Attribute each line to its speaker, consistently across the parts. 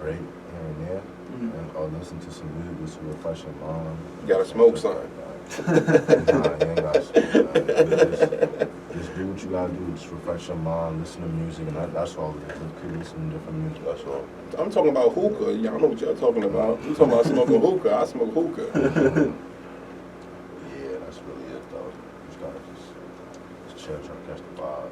Speaker 1: break here and there, or listen to some music just to refresh your mind.
Speaker 2: You got a smoke sign.
Speaker 1: Nah, you ain't got to smoke. Just do what you gotta do. Just refresh your mind, listen to music, and that's all it is. Just keep listening to different music. That's all.
Speaker 2: I'm talking about hookah. Y'all know what y'all talking about. You talking about smoking hookah? I smoke hookah.
Speaker 1: Yeah, that's really it though. You just gotta just chill, try to catch the vibe.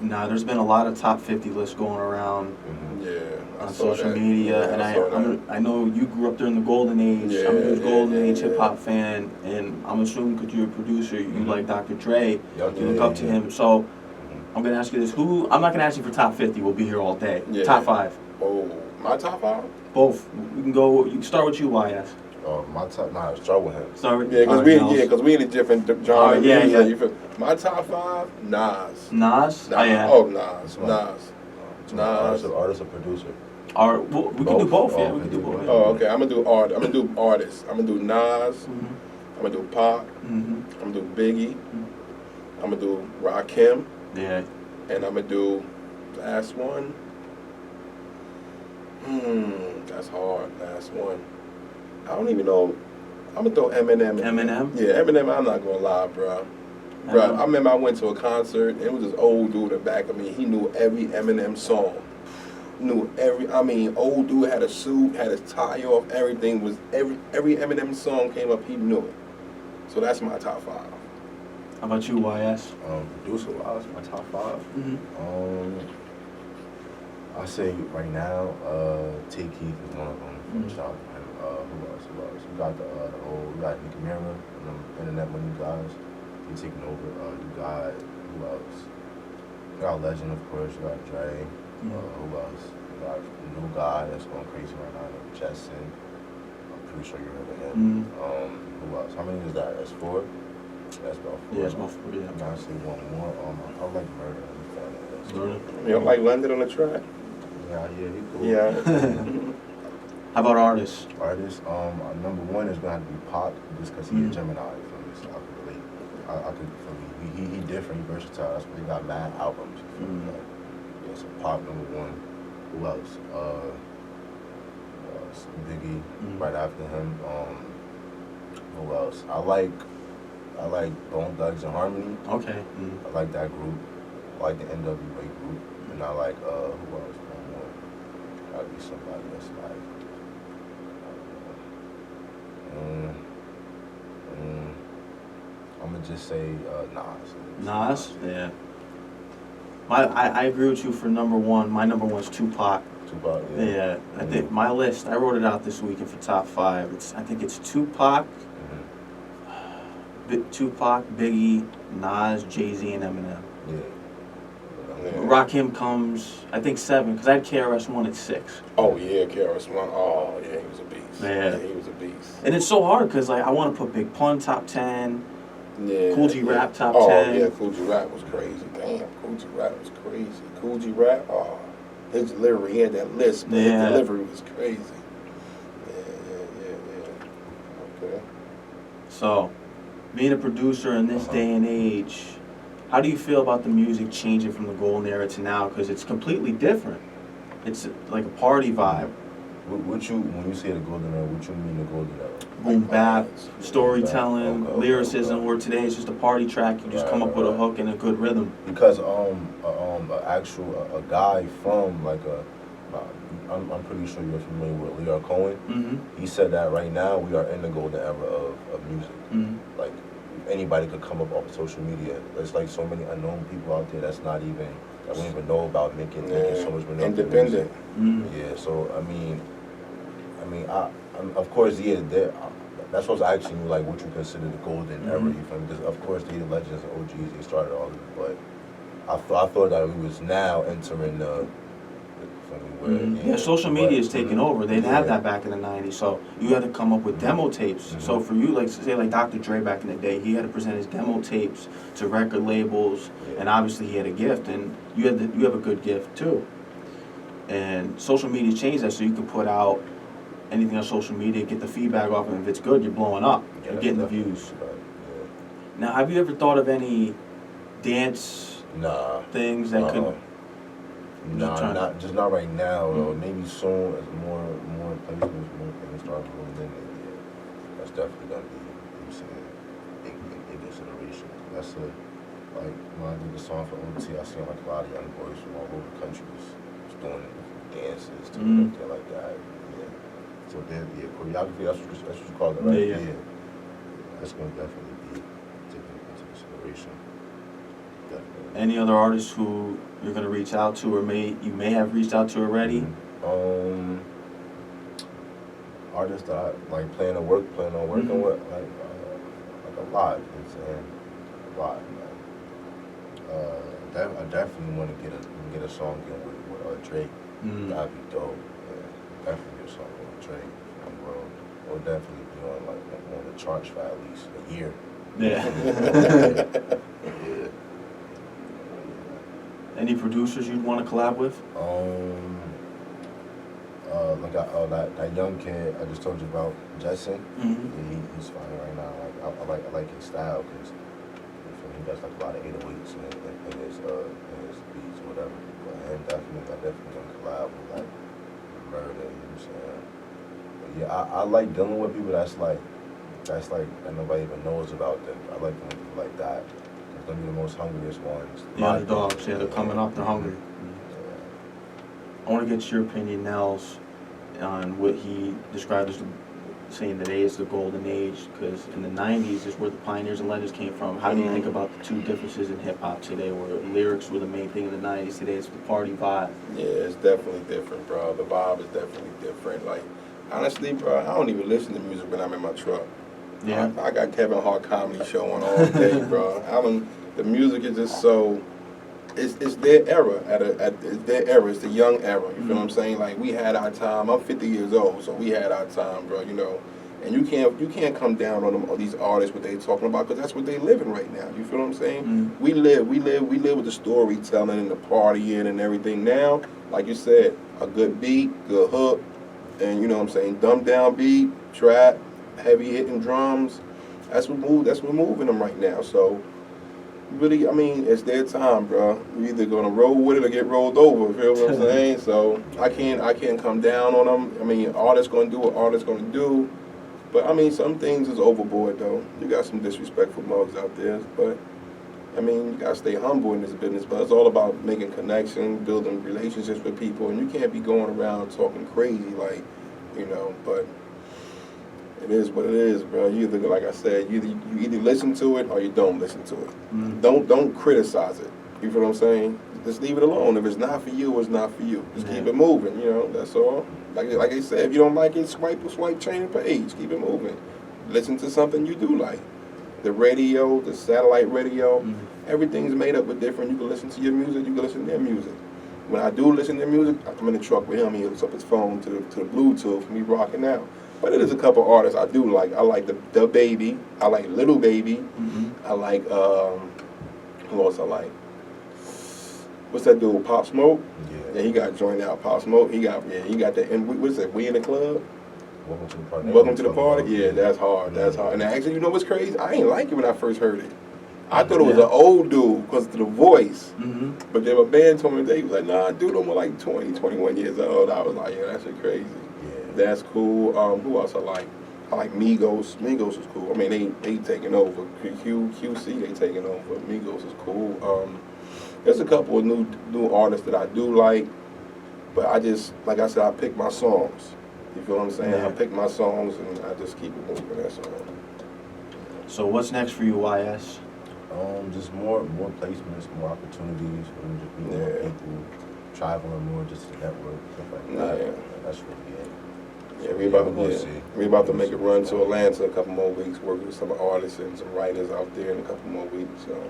Speaker 3: Nah, there's been a lot of top 50 lists going around on social media, and I know you grew up during the golden age.
Speaker 2: Yeah,
Speaker 3: I'm a huge golden age hip hop fan, and I'm assuming because you're a producer, you like Dr. Dre, you look up to him. So I'm gonna ask you this: I'm not gonna ask you for top 50. We'll be here all day.
Speaker 2: Yeah.
Speaker 3: Top 5.
Speaker 2: Oh, my top 5?
Speaker 3: Both. We can go. You can start with you, YS.
Speaker 1: My top, start with him.
Speaker 3: Start with
Speaker 2: because we in a different genre.
Speaker 3: Yeah.
Speaker 2: You feel, my top 5, Nas.
Speaker 3: Nas? Oh, yeah.
Speaker 2: Oh, Nas.
Speaker 1: Artist or producer?
Speaker 3: We can do both. Yeah, we can do both.
Speaker 2: Oh, okay. I'm gonna do artists. I'm gonna do Nas. I'm gonna do Pac. I'm gonna do Biggie. I'm gonna do Rakim.
Speaker 3: Yeah.
Speaker 2: And I'm gonna do last one. That's hard. Last one. I don't even know. I'm gonna throw Eminem in.
Speaker 3: Eminem?
Speaker 2: Yeah, Eminem. I'm not gonna lie, bro. I remember I went to a concert, and it was this old dude in the back of me. He knew every Eminem song. Old dude had a suit, had his tie off, everything was, every Eminem song came up, he knew it. So that's my top 5.
Speaker 3: How about you, YS?
Speaker 1: Producer-wise, my top 5? I say right now, T. Keith is one of them. Who else? We got we got Nick Mira and them internet money guys. He taking over. You got, who else? You got Legend, of course. You got Dre. Who else? You got a new guy that's going crazy right now, named Jetson. I'm pretty sure you heard of him. Who else? How many is that? That's 4? That's about 4.
Speaker 3: Yeah, it's about 4, yeah.
Speaker 1: I'm gonna say one more. I like Murder.
Speaker 2: You don't like London on the track?
Speaker 1: Yeah, he cool.
Speaker 2: Yeah.
Speaker 3: How about artists?
Speaker 1: Number 1 is gonna have to be Pac, just because he's a Gemini. You feel me? So I could relate. I could feel me. He different. He versatile. That's why he got mad albums. You feel me? Yeah, so Pac number 1. Who else? Biggie right after him. Who else? I like Bone Thugs and Harmony.
Speaker 3: Okay.
Speaker 1: I like that group. I like the NWA group, and I like who else? One more. Gotta be somebody that's like. I'm gonna just say Nas.
Speaker 3: Nas? Yeah. I agree with you for number 1. My number 1 is Tupac.
Speaker 1: Tupac, yeah.
Speaker 3: Yeah. I think my list, I wrote it out this weekend for top 5. I think it's Tupac, Tupac, Biggie, Nas, Jay-Z, and Eminem.
Speaker 1: Yeah.
Speaker 3: Rakim comes, I think 7, because I had KRS-One at 6.
Speaker 2: Oh, yeah, KRS-One. Oh, yeah, he was a beast.
Speaker 3: Yeah.
Speaker 2: He was a beast.
Speaker 3: And it's so hard, because I want to put Big Pun top 10,
Speaker 2: Yeah.
Speaker 3: Cool G Rap top 10.
Speaker 2: Oh, yeah, Cool G Rap was crazy. Damn, Cool G Rap was crazy. Cool G Rap, his delivery, he had that list, but his delivery was crazy. Yeah. Okay.
Speaker 3: So, being a producer in this day and age, how do you feel about the music changing from the golden era to now? Because it's completely different. It's like a party vibe.
Speaker 1: When you say the golden era, what you mean the golden era?
Speaker 3: Boom bap, storytelling, lyricism, where today it's just a party track. You just come up with a hook and a good rhythm.
Speaker 1: Because a guy from like I'm pretty sure you're familiar with Leo Cohen. He said that right now we are in the golden era of music. Like anybody could come up off of social media. There's like so many unknown people out there that we don't even know about making so much money.
Speaker 2: Independent.
Speaker 1: Yeah. So I mean, of course, yeah. That's what I was asking you, like, what you consider the golden era. You feel me? Because of course, the legends and OGs, they started all of it, but I thought that we was now entering the.
Speaker 3: Yeah, social media is taking over. They didn't have that back in the 90s, so you had to come up with demo tapes. So for you, like say like Dr. Dre back in the day, he had to present his demo tapes to record labels, and obviously he had a gift, and you have a good gift too. And social media changed that, so you can put out anything on social media, get the feedback off, and if it's good, you're blowing up. You're getting the views. Now, have you ever thought of any dance things that could...
Speaker 1: Nah, not right now. Maybe soon as more placements, more things start rolling in. Yeah, that's definitely gonna be, in consideration. That's like when I did the song for OT, I seen like a lot of young boys from all over the country just doing dances to everything like that. Yeah. So then, choreography. That's what you call it, right? Yeah. That's gonna definitely be taken into consideration. Definitely.
Speaker 3: Any other artists who you're gonna reach out to, or you may have reached out to already?
Speaker 1: Artists that I like plan on working with, like a lot. You know what I'm saying? A lot, man. I definitely want to get a song in with Drake. That'd be dope. Yeah, definitely get a song with Drake. We'll definitely be on the charts for at least a year.
Speaker 3: Yeah.
Speaker 1: Yeah.
Speaker 3: Any producers you'd want to collab with?
Speaker 1: That young kid I just told you about, Justin. Yeah, he's fine right now. I like his style because he does like a lot of 808s in his beats or whatever. But I definitely gonna collab with like Murder. You know what I'm saying? But yeah, I like dealing with people that's like that nobody even knows about them. I like dealing with people like that. They're gonna be the most hungriest ones.
Speaker 3: The underdogs, they're coming up, they're hungry. I want to get your opinion, Nels, on what he described as saying today is the golden age, because in the 90s is where the pioneers and legends came from. How do you think about the two differences in hip-hop today, where lyrics were the main thing in the 90s, today it's the party vibe?
Speaker 2: Yeah, it's definitely different, bro. The vibe is definitely different. Like, honestly, bro, I don't even listen to music when I'm in my truck.
Speaker 3: Yeah.
Speaker 2: I got Kevin Hart comedy show on all day, bro. The music is just so... It's their era. It's their era. It's the young era. You feel what I'm saying? Like, we had our time. I'm 50 years old, so we had our time, bro. You know, and you can't come down on them, or these artists, what they talking about, because that's what they living right now. You feel what I'm saying? We live with the storytelling and the partying and everything. Now, like you said, a good beat, good hook, and you know what I'm saying, dumbed down beat, trap, heavy hitting drums. That's what moving them right now. So. Really, I mean, it's their time, bro. You're either gonna roll with it or get rolled over. You feel what I'm saying? So I can't come down on them. I mean, artists gonna do what artists gonna do, but I mean, some things is overboard though. You got some disrespectful mugs out there, but I mean, you gotta stay humble in this business. But it's all about making connections, building relationships with people, and you can't be going around talking crazy, like, you know. But it is what it is, bro. You either, like I said, you either listen to it or you don't listen to it. Don't criticize it. You feel what I'm saying? Just leave it alone. If it's not for you, it's not for you. Just keep it moving. You know, that's all. Like I said, if you don't like it, swipe, change the page. Keep it moving. Listen to something you do like. The radio, the satellite radio, everything's made up with different. You can listen to your music. You can listen to their music. When I do listen to their music, I'm in the truck with him. He hooks up his phone to the Bluetooth, and we rocking out. But it is a couple artists I do like. I like the Baby. I like Little Baby. I like who else I like? What's that dude? Pop Smoke. Yeah, he got joined out. Pop Smoke. He got that. And what's that? We in the Club.
Speaker 1: Welcome to the party.
Speaker 2: Welcome to the party. Yeah, that's hard. That's hard. And actually, you know what's crazy? I ain't like it when I first heard it. I thought it was an old dude because of the voice. But then my band told me he was like, nah, dude, I'm like 20, 21 years old. I was like, yeah, that shit crazy. That's cool. Who else I like? I like Migos. Migos is cool. I mean, they taking over. QC, they taking over. Migos is cool. There's a couple of new artists that I do like, but I just, like I said, I pick my songs. You feel what I'm saying? I pick my songs and I just keep it moving. That's all.
Speaker 3: So what's next for you, YS?
Speaker 1: Just more placements, more opportunities, just meeting more people, traveling more, just to network, stuff like that. That's really it.
Speaker 2: Yeah, we about to make a run to Atlanta a couple more weeks, working with some artists and some writers out there in a couple more weeks. So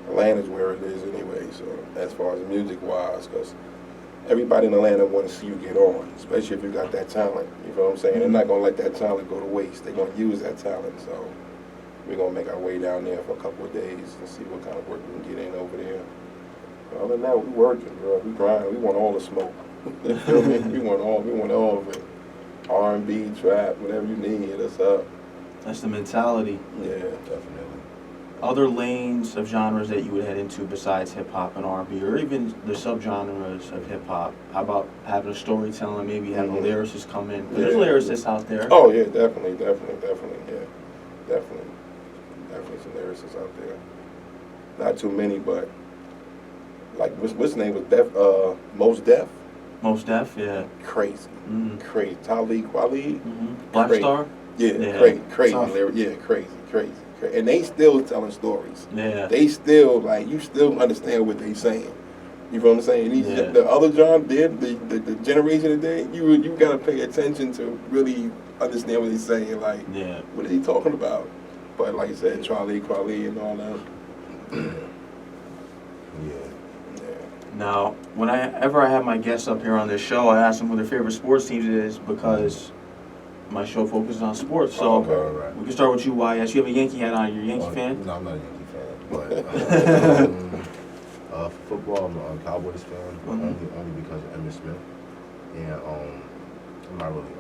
Speaker 2: Atlanta's where it is anyway. So as far as music wise, because everybody in Atlanta want to see you get on, especially if you got that talent. You know what I'm saying? They're not gonna let that talent go to waste. They're gonna use that talent. So we're gonna make our way down there for a couple of days and see what kind of work we can get in over there. But other than that, we working, bro. We grinding. We want all the smoke. You feel me? We want all of it. R&B, trap, whatever you need, hit us up.
Speaker 3: That's the mentality.
Speaker 2: Yeah,
Speaker 1: definitely.
Speaker 3: other lanes of genres that you would head into besides hip hop and R&B, or even the subgenres of hip hop? How about having a storytelling, maybe having lyricists come in? There's lyricists out there.
Speaker 2: Oh yeah, definitely, yeah, definitely some lyricists out there. Not too many, but like what's his name was Most Def.
Speaker 3: Most Def, yeah.
Speaker 2: Crazy. Talib Kweli.
Speaker 3: Black
Speaker 2: crazy.
Speaker 3: Star.
Speaker 2: Yeah. Crazy lyric. Yeah, crazy. And they still telling stories.
Speaker 3: Yeah.
Speaker 2: They still you still understand what they saying. You know what I'm saying? The other John did the generation today. You gotta pay attention to really understand what he's saying. Like, what is he talking about? But like I said, Charlie Kweli and all that.
Speaker 3: Now, whenever I have my guests up here on this show, I ask them who their favorite sports teams is because my show focuses on sports. So we can start with you, YS. You have a Yankee hat on. You're a Yankee fan?
Speaker 1: No, I'm not a Yankee fan. But for football, I'm a Cowboys fan, only because of Emmitt Smith. And I'm not really.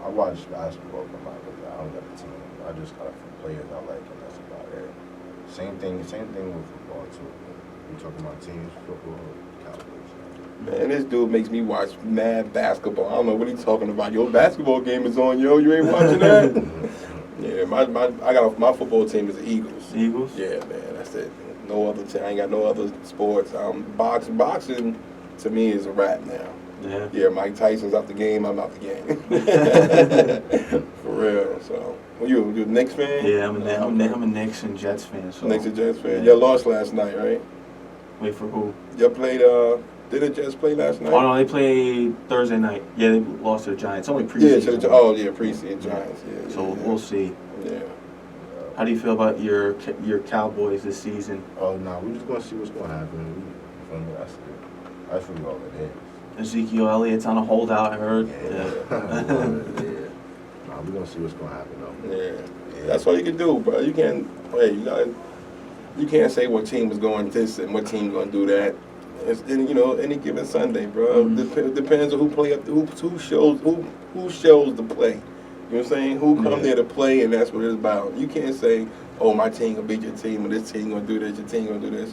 Speaker 1: I watch basketball, but I don't got a team. I just got players I like, and that's about it. Same thing with football too. We talking about teams, football, Cowboys.
Speaker 2: Man, this dude makes me watch mad basketball. I don't know what he's talking about. Your basketball game is on, yo. You ain't watching that? Yeah, my football team is the Eagles.
Speaker 3: Eagles?
Speaker 2: Yeah, man, that's it. No other team. I ain't got no other sports. Boxing to me is a wrap now. Yeah, Mike Tyson's out the game. I'm out the game. For real. So, you a Knicks fan?
Speaker 3: Yeah, I'm a Knicks and Jets fan. So.
Speaker 2: Knicks and Jets fan. Y'all lost last night, right?
Speaker 3: Wait for who?
Speaker 2: Y'all played. Did the Jets play last night?
Speaker 3: Oh no, they played Thursday night. Yeah, they lost to the Giants. Only preseason.
Speaker 2: Preseason Giants. Yeah.
Speaker 3: So we'll see.
Speaker 2: Yeah.
Speaker 3: How do you feel about your Cowboys this season?
Speaker 1: Oh no, we're just gonna see what's gonna happen. That's really all it is.
Speaker 3: Ezekiel Elliott's on a holdout, I heard.
Speaker 1: Yeah. Nah, we're gonna see what's gonna happen though.
Speaker 2: Yeah. That's all you can do, bro. You can't say what team is going this and what team is gonna do that. It's any given Sunday, bro. Depends on who shows the play. You know what I'm saying? Who come there to play, and that's what it's about. You can't say, "Oh, my team gonna beat your team, or this team gonna do this, your team gonna do this."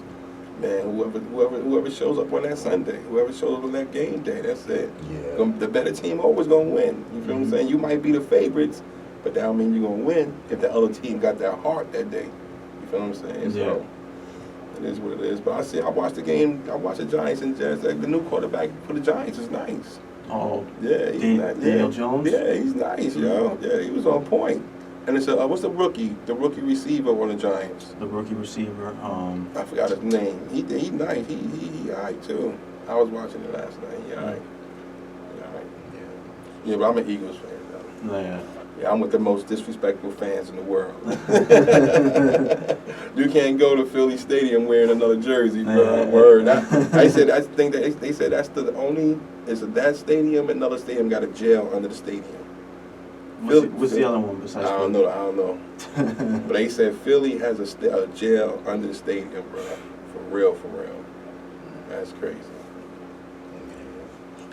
Speaker 2: Man, whoever shows up on that Sunday, whoever shows up on that game day, that's it.
Speaker 1: Yeah.
Speaker 2: The better team always gonna win. You feel what I'm saying? You might be the favorites, but that don't mean you're gonna win if the other team got that heart that day. You feel what I'm saying?
Speaker 3: Yeah.
Speaker 2: So it is what it is. But I watched the game. I watched the Giants and Jets. Like, the new quarterback for the Giants is nice.
Speaker 3: Oh.
Speaker 2: Yeah, he's nice.
Speaker 3: Daniel Jones.
Speaker 2: Yeah, he's nice, yo. Yeah, he was on point. And it's what's the rookie receiver on the Giants?
Speaker 3: The rookie receiver.
Speaker 2: I forgot his name. He nice. He alright too. I was watching it last night. He alright. Yeah, but I'm an Eagles fan though. Yeah, I'm with the most disrespectful fans in the world. You can't go to Philly Stadium wearing another jersey, bro. Word. I think that they said that's the only. That stadium, another stadium got a jail under the stadium.
Speaker 3: What's the other one besides?
Speaker 2: I don't know. But they said Philly has a jail under the stadium, bro. For real. That's crazy.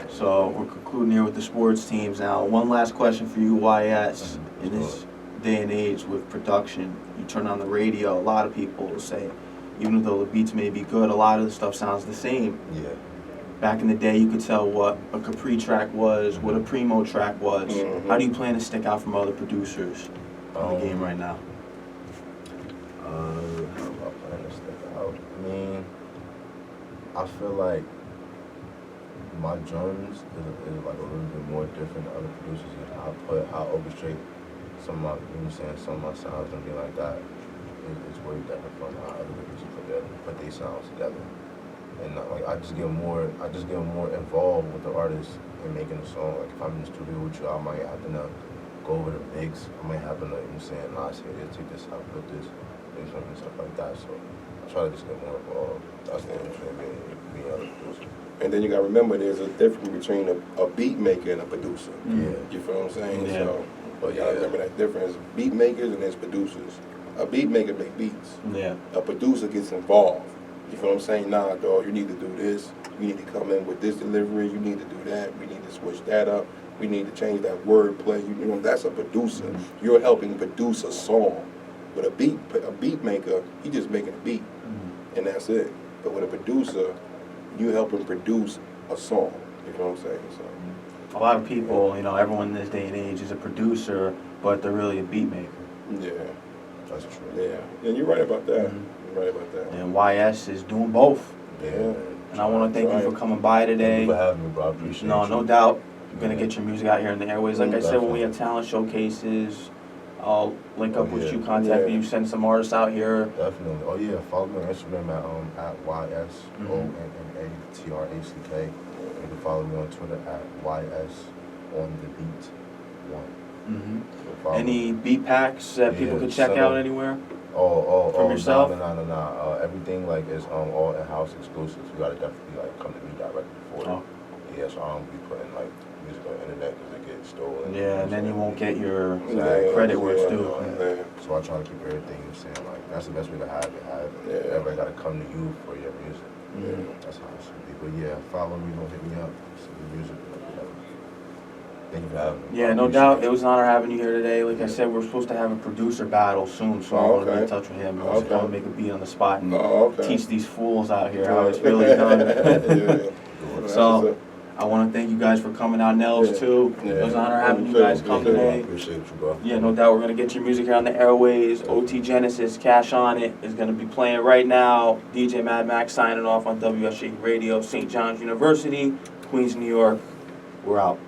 Speaker 3: So we're concluding here with the sports teams now. One last question for you, YS. In this day and age with production, you turn on the radio, a lot of people will say, even though the beats may be good, a lot of the stuff sounds the same.
Speaker 1: Yeah.
Speaker 3: Back in the day, you could tell what a Capri track was, what a Primo track was. How do you plan to stick out from other producers in the game right now?
Speaker 1: How do I plan to stick out? I mean, I feel like my drums is like a little bit more different than other producers, and I orchestrate some of my, some of my sounds and be like that. It's way different from how other producers put their sounds together. And I just get more involved with the artist in making a song. Like if I'm in the studio with you, I might happen to go over the mix. I might happen to take this out, put this, and stuff like that. So I try to just get more involved. That's the difference between me and other producers.
Speaker 2: And then you gotta remember, there's a difference between a beat maker and a producer.
Speaker 1: Yeah.
Speaker 2: You feel what I'm saying?
Speaker 3: Yeah.
Speaker 2: So, but you gotta remember that difference. Beat makers and there's producers. A beat maker makes beats.
Speaker 3: Yeah.
Speaker 2: A producer gets involved. You feel what I'm saying? Nah, dog, you need to do this. You need to come in with this delivery. You need to do that. We need to switch that up. We need to change that word play. That's a producer. You're helping produce a song. With a beat maker, he just making a beat, and that's it. But with a producer, you help him produce a song. You know what I'm saying? So
Speaker 3: a lot of people, you know, everyone in this day and age is a producer, but they're really a beat maker.
Speaker 2: yeah,
Speaker 1: That's true.
Speaker 2: yeah, and you're right about that. You're right about that.
Speaker 3: And YS is doing both.
Speaker 1: Yeah.
Speaker 3: And I want to thank you for coming by today.
Speaker 1: Thank you for having me, bro. I appreciate
Speaker 3: No,
Speaker 1: you.
Speaker 3: no doubt. You're going to get your music out here in the airways. Like I said, when we
Speaker 1: Definitely.
Speaker 3: have talent showcases, I'll link up with
Speaker 1: yeah.
Speaker 3: you, contact you, send some artists out here.
Speaker 1: Definitely. Oh yeah, follow me on Instagram at YSONNATRACK. You can follow me on Twitter at YSOnTheBeat1. So
Speaker 3: Any beat packs that people could check out anywhere?
Speaker 1: From
Speaker 3: yourself?
Speaker 1: No. Everything like is all in-house exclusives. You gotta definitely like come to me directly for it.
Speaker 3: Oh.
Speaker 1: Yeah, so I don't be putting like music on the internet because it gets stolen.
Speaker 3: Yeah, and then you won't get your
Speaker 1: Exactly.
Speaker 3: credit where it's due.
Speaker 1: Yeah. So I try to keep everything the same. Like that's the best way to have it. Everybody gotta come to you for your music. That's how it should be. But yeah, follow me, don't hit me up. Send me music. Thank you for having me.
Speaker 3: Yeah, no doubt. It was an honor having you here today. Like I said, we're supposed to have a producer battle soon, so I want to be in touch with him. I want to make a beat on the spot and teach these fools out here how it's really done. So I want to thank you guys for coming out, Nels, too. It was an honor having you guys come today.
Speaker 1: I appreciate you, bro.
Speaker 3: Yeah, no doubt. We're going to get your music here on the airways. OT Genasis, Cash On It, is going to be playing right now. DJ Mad Max signing off on WSJU Radio, St. John's University, Queens, New York. We're out.